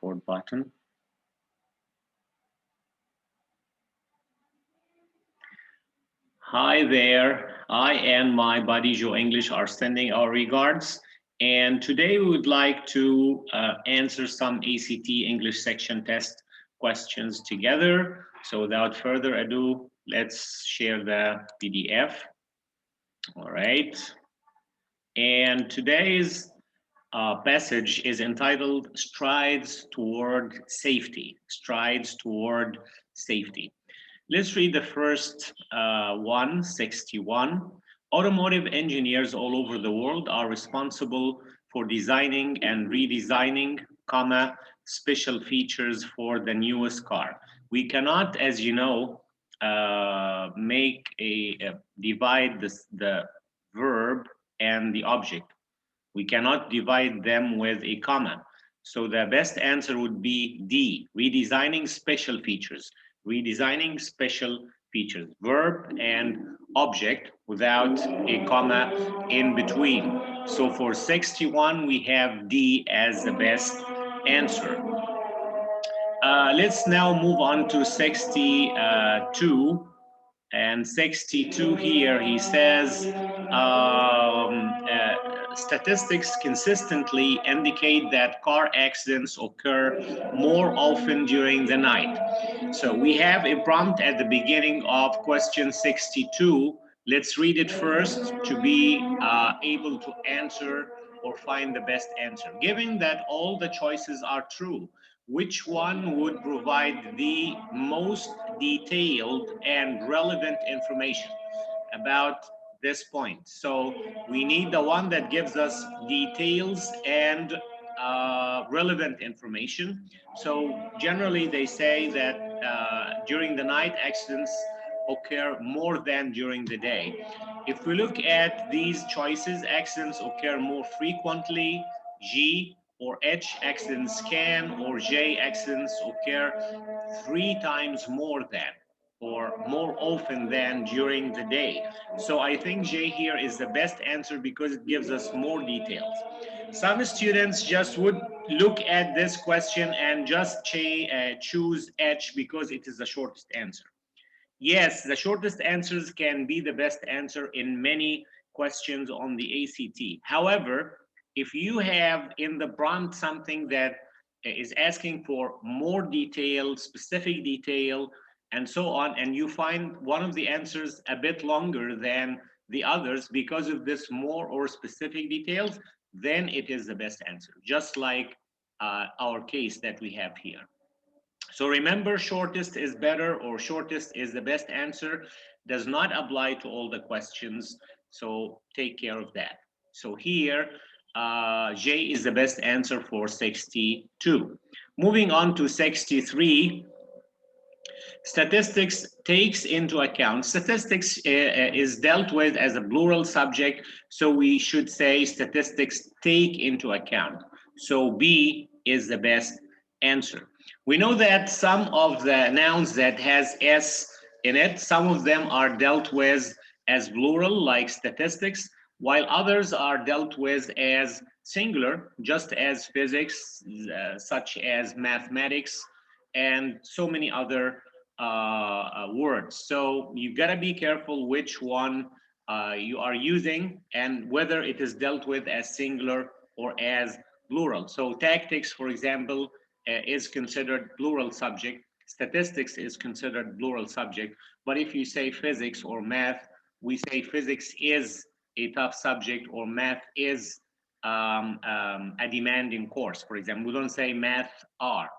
record button. Hi there, I and my buddy Joe English are sending our regards, and today we would like to answer some ACT English section test questions together. So without further ado, let's share the PDF. All right, and today's passage is entitled Strides Toward Safety. Strides Toward Safety. Let's read the first one, 61. Automotive engineers all over the world are responsible for designing and redesigning, special features for the newest car. We cannot, as you know, make divide the verb and the object. We cannot divide them with a comma. So the best answer would be D, redesigning special features. Redesigning special features, verb and object without a comma in between. So for 61, we have D as the best answer. Let's now move on to 62. And 62 here, he says, statistics consistently indicate that car accidents occur more often during the night. So we have a prompt at the beginning of question 62. Let's read it first to be able to answer or find the best answer. Given that all the choices are true, which one would provide the most detailed and relevant information about this point? So we need the one that gives us details and relevant information. So generally they say that during the night accidents occur more than during the day. If we look at these choices, accidents occur more frequently, G, or H, accidents can, or J, accidents occur 3 times more than, or more often than during the day. So I think J here is the best answer because it gives us more details. Some students just would look at this question and just choose H because it is the shortest answer. Yes, the shortest answers can be the best answer in many questions on the ACT. However, if you have in the prompt something that is asking for more detail, specific detail, and so on, and you find one of the answers a bit longer than the others because of this more or specific details, then it is the best answer, just like our case that we have here. So remember, shortest is better or shortest is the best answer does not apply to all the questions. So take care of that. So here, J is the best answer for 62. Moving on to 63, statistics takes into account. Statistics is dealt with as a plural subject, so we should say statistics take into account. So B is the best answer. We know that some of the nouns that has S in it, some of them are dealt with as plural, like statistics, while others are dealt with as singular, just as physics, such as mathematics, and so many other words. So you've got to be careful which one you are using and whether it is dealt with as singular or as plural. So tactics, for example, is considered plural subject. Statistics is considered plural subject. But if you say physics or math, we say physics is a tough subject or math is a demanding course. For example, we don't say math are,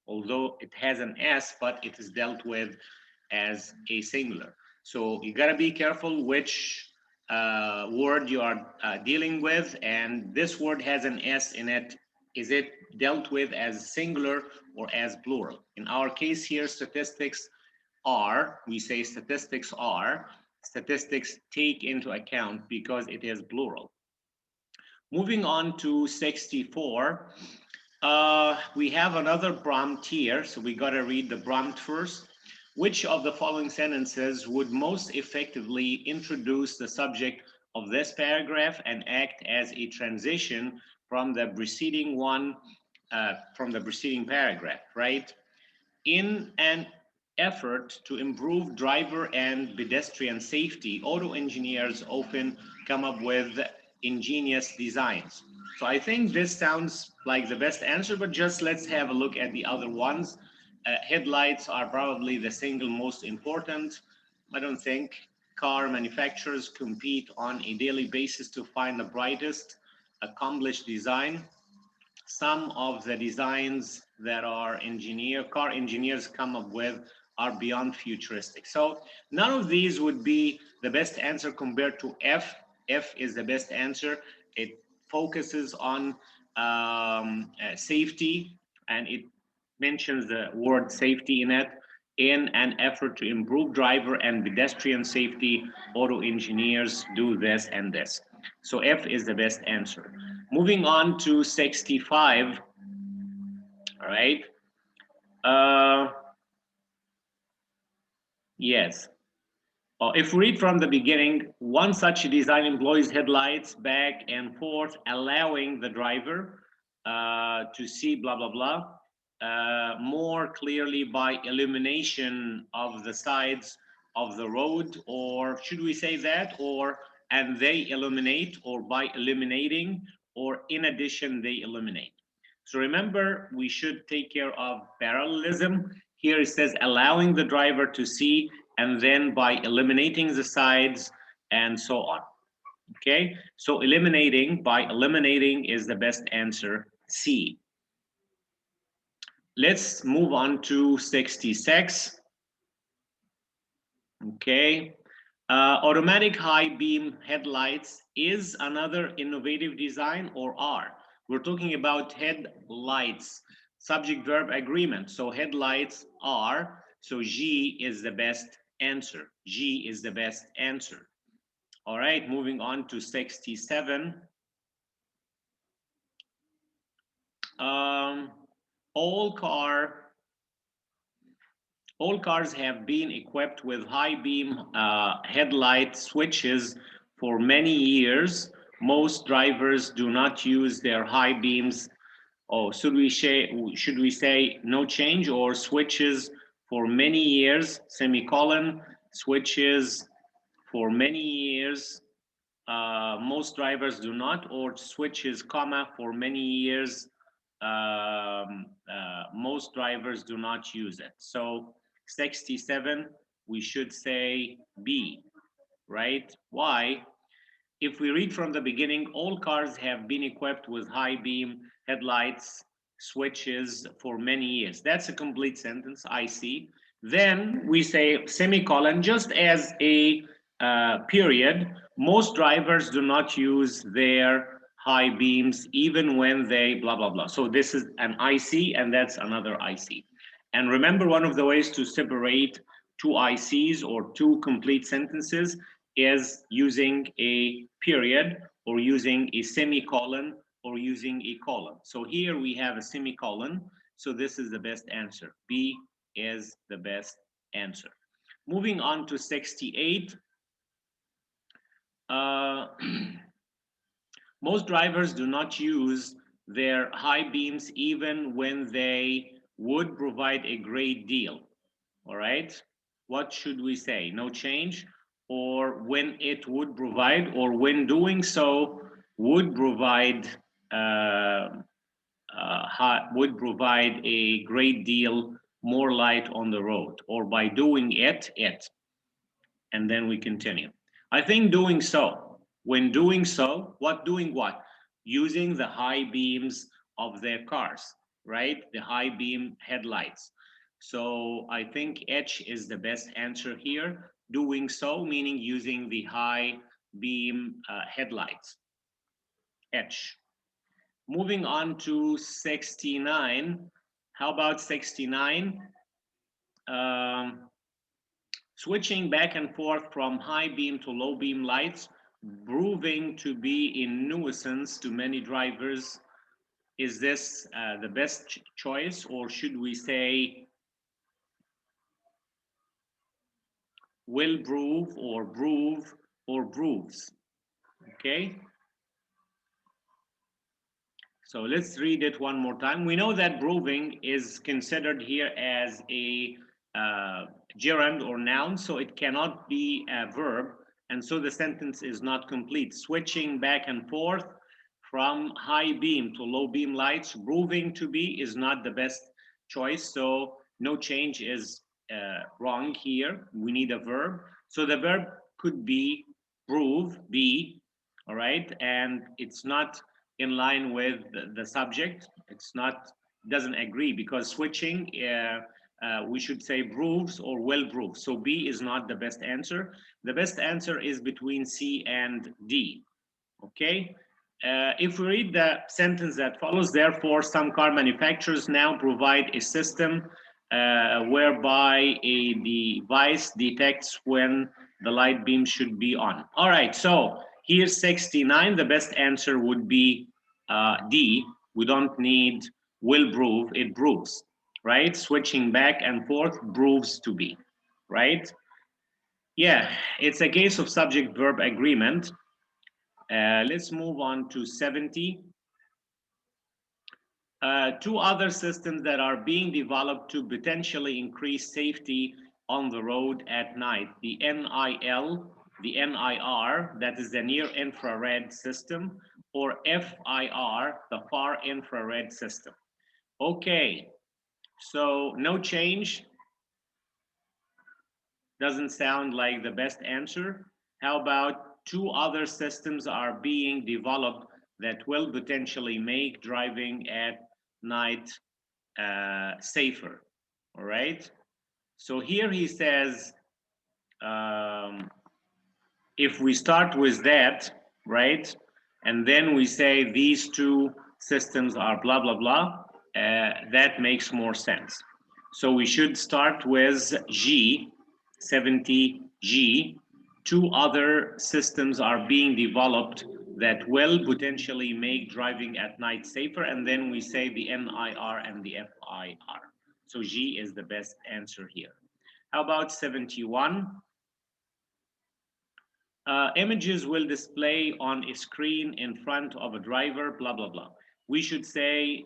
although it has an S, but it is dealt with as a singular. So you gotta be careful which word you are dealing with, and this word has an S in it. Is it dealt with as singular or as plural? In our case here, statistics are, we say statistics are, statistics take into account because it is plural. Moving on to 64, we have another prompt here, so we got to read the prompt first. Which of the following sentences would most effectively introduce the subject of this paragraph and act as a transition from the preceding one from the preceding paragraph, right? In an effort to improve driver and pedestrian safety, auto engineers often come up with ingenious designs. So I think this sounds like the best answer, but just let's have a look at the other ones. Headlights are probably the single most important. I don't think car manufacturers compete on a daily basis to find the brightest accomplished design. Some of the designs that car engineers come up with are beyond futuristic. So none of these would be the best answer compared to F. F is the best answer. It focuses on safety, and it mentions the word safety in it. In an effort to improve driver and pedestrian safety, auto engineers do this and this. So F is the best answer. Moving on to 65. All right. Uh, yes. If we read from the beginning, one such design employs headlights back and forth, allowing the driver to see blah, blah, blah, more clearly by illumination of the sides of the road, or should we say that, or and they illuminate, or by illuminating, or in addition, they illuminate. So remember, we should take care of parallelism. Here it says allowing the driver to see, and then by eliminating the sides, and so on. Okay, so by eliminating is the best answer, C. Let's move on to 66. Okay. Automatic high beam headlights is another innovative design, or are? We're talking about headlights, subject verb agreement. So headlights are, so G is the best answer. G is the best answer. All right, moving on to 67. All cars have been equipped with high beam headlight switches for many years. Most drivers do not use their high beams. Oh, should we say no change, or switches for many years, semicolon, switches for many years. Most drivers do not, or switches, comma, for many years. Most drivers do not use it. So 67, we should say B, right? Why? If we read from the beginning, all cars have been equipped with high beam headlights switches for many years. That's a complete sentence, I see. Then we say semicolon, just as a period. Most drivers do not use their high beams even when they blah, blah, blah. So this is an IC, and that's another IC. And remember, one of the ways to separate two ICs or two complete sentences is using a period, or using a semicolon, or using a colon. So here we have a semicolon. So this is the best answer. B is the best answer. Moving on to 68. Most drivers do not use their high beams even when they would provide a great deal. All right. What should we say? No change, or when it would provide, or when doing so would provide would provide a great deal more light on the road, or by doing it, and then we continue. I think doing so, when doing so, doing what? Using the high beams of their cars, right? The high beam headlights. So I think H is the best answer here. Doing so, meaning using the high beam headlights. H. Moving on to 69. How about 69? Switching back and forth from high beam to low beam lights, proving to be a nuisance to many drivers. Is this the best choice, or should we say will prove, or prove, or proves? Okay. So let's read it one more time. We know that proving is considered here as a gerund or noun, so it cannot be a verb, and so the sentence is not complete. Switching back and forth from high beam to low beam lights, proving to be is not the best choice, so no change is wrong here. We need a verb. So the verb could be prove, be, all right, and it's not in line with the subject. It's not, doesn't agree, because switching, we should say proves or will prove. So B is not the best answer. The best answer is between C and D. Okay. If we read the sentence that follows, therefore, some car manufacturers now provide a system whereby a device detects when the light beam should be on. All right, so here's 69. The best answer would be D. We don't need will prove, it proves, right? Switching back and forth proves to be, right? Yeah, it's a case of subject-verb agreement. Let's move on to 70. Two other systems that are being developed to potentially increase safety on the road at night. The NIL, the NIR, that is the near infrared system, or FIR, the far infrared system. Okay, so no change. Doesn't sound like the best answer. How about two other systems are being developed that will potentially make driving at night safer? All right. So here he says, if we start with that, right, and then we say these two systems are blah, blah, blah, that makes more sense. So we should start with G, 70G. Two other systems are being developed that will potentially make driving at night safer, and then we say the NIR and the FIR. So G is the best answer here. How about 71? Images will display on a screen in front of a driver, blah, blah, blah. We should say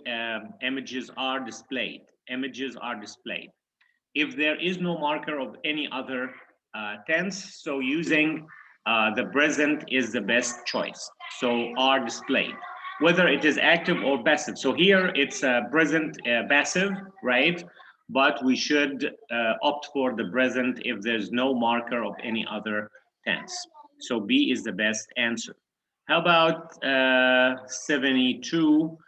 images are displayed. Images are displayed. If there is no marker of any other tense, so using the present is the best choice. So are displayed, whether it is active or passive. So here it's present passive, right? But we should opt for the present if there's no marker of any other tense. So B is the best answer. How about 72?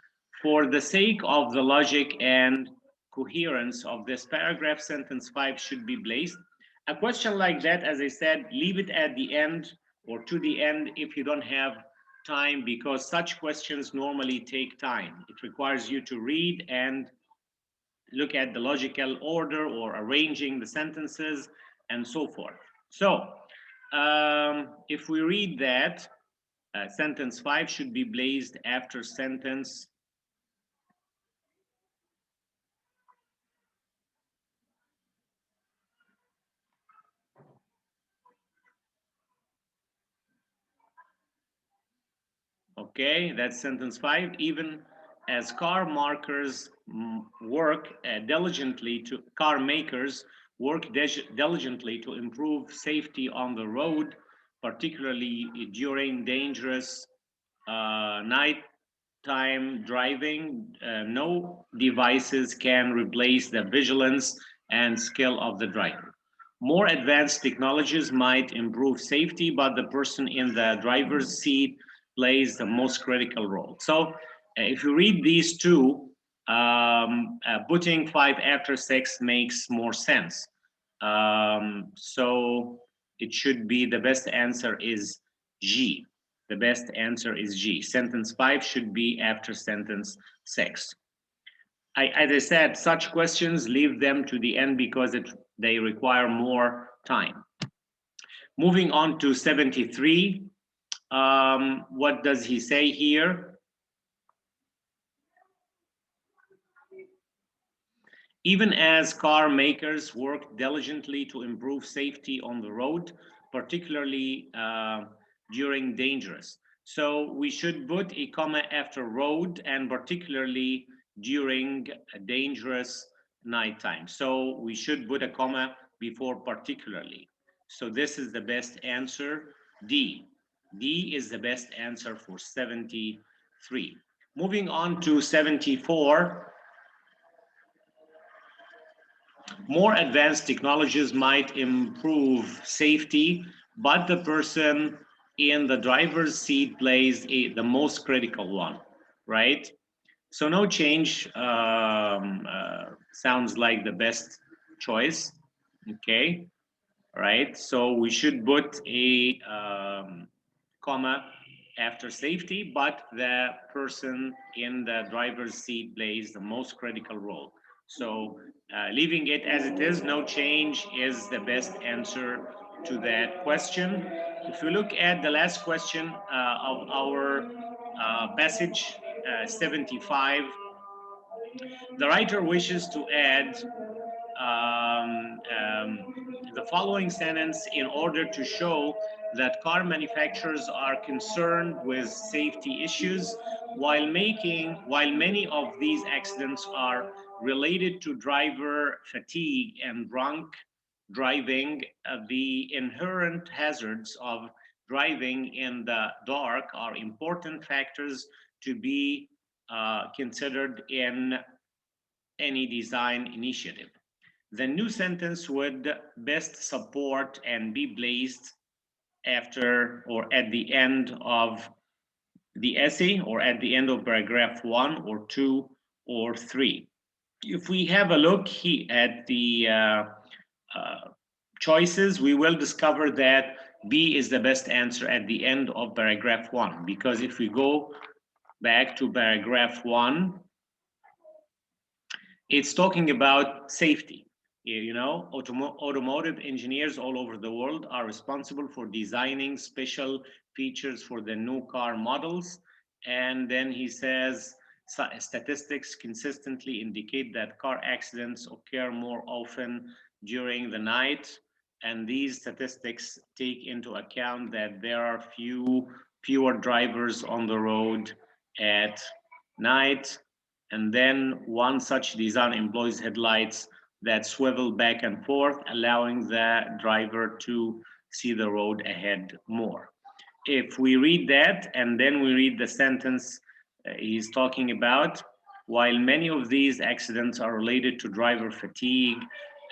For the sake of the logic and coherence of this paragraph, sentence 5 should be placed. A question like that, as I said, leave it at the end or to the end if you don't have time, because such questions normally take time. It requires you to read and look at the logical order or arranging the sentences and so forth. So if we read that, sentence 5 should be placed after sentence . Okay, that's sentence 5. Even as car makers work diligently to improve safety on the road, particularly during dangerous nighttime driving. No devices can replace the vigilance and skill of the driver. More advanced technologies might improve safety, but the person in the driver's seat plays the most critical role. So if you read these two, putting 5 after 6 makes more sense. So it should be, the best answer is G. The best answer is G. Sentence 5 should be after sentence 6. As I said, such questions, leave them to the end because they require more time. Moving on to 73. What does he say here? Even as car makers work diligently to improve safety on the road, particularly during dangerous. So we should put a comma after road, and particularly during a dangerous nighttime. So we should put a comma before particularly. So this is the best answer, D. D is the best answer for 73. Moving on to 74. More advanced technologies might improve safety, but the person in the driver's seat plays the most critical one, right? So no change sounds like the best choice. Okay, right? So we should put a comma after safety, but the person in the driver's seat plays the most critical role. So leaving it as it is, no change is the best answer to that question. If we look at the last question of our passage 75, the writer wishes to add the following sentence in order to show that car manufacturers are concerned with safety issues while many of these accidents are related to driver fatigue and drunk driving. The inherent hazards of driving in the dark are important factors to be considered in any design initiative. The new sentence would best support and be placed after or at the end of the essay, or at the end of paragraph 1 or 2 or 3. If we have a look at the choices, we will discover that B is the best answer at the end of paragraph 1, because if we go back to paragraph 1, it's talking about safety. You know, automotive engineers all over the world are responsible for designing special features for the new car models. And then he says, statistics consistently indicate that car accidents occur more often during the night. And these statistics take into account that there are fewer drivers on the road at night. And then one such design employs headlights that swivel back and forth, allowing the driver to see the road ahead more. If we read that and then we read the sentence he's talking about, while many of these accidents are related to driver fatigue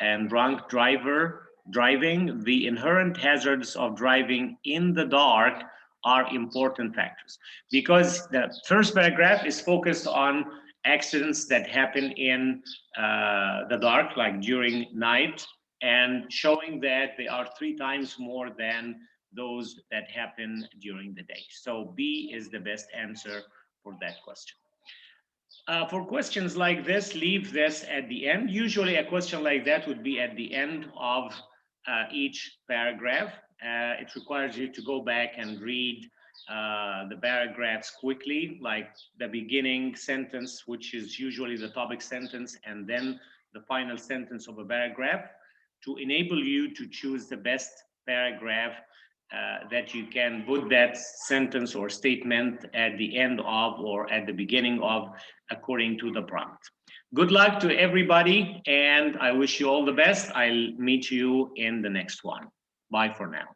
and drunk driving, the inherent hazards of driving in the dark are important factors. Because the first paragraph is focused on accidents that happen in the dark, like during night, and showing that they are 3 times more than those that happen during the day. So B is the best answer for that question. For questions like this, leave this at the end. Usually a question like that would be at the end of each paragraph. It requires you to go back and read the paragraphs quickly, like the beginning sentence, which is usually the topic sentence, and then the final sentence of a paragraph, to enable you to choose the best paragraph that you can put that sentence or statement at the end of or at the beginning of, according to the prompt. Good luck to everybody, and I wish you all the best. I'll meet you in the next one. Bye for now.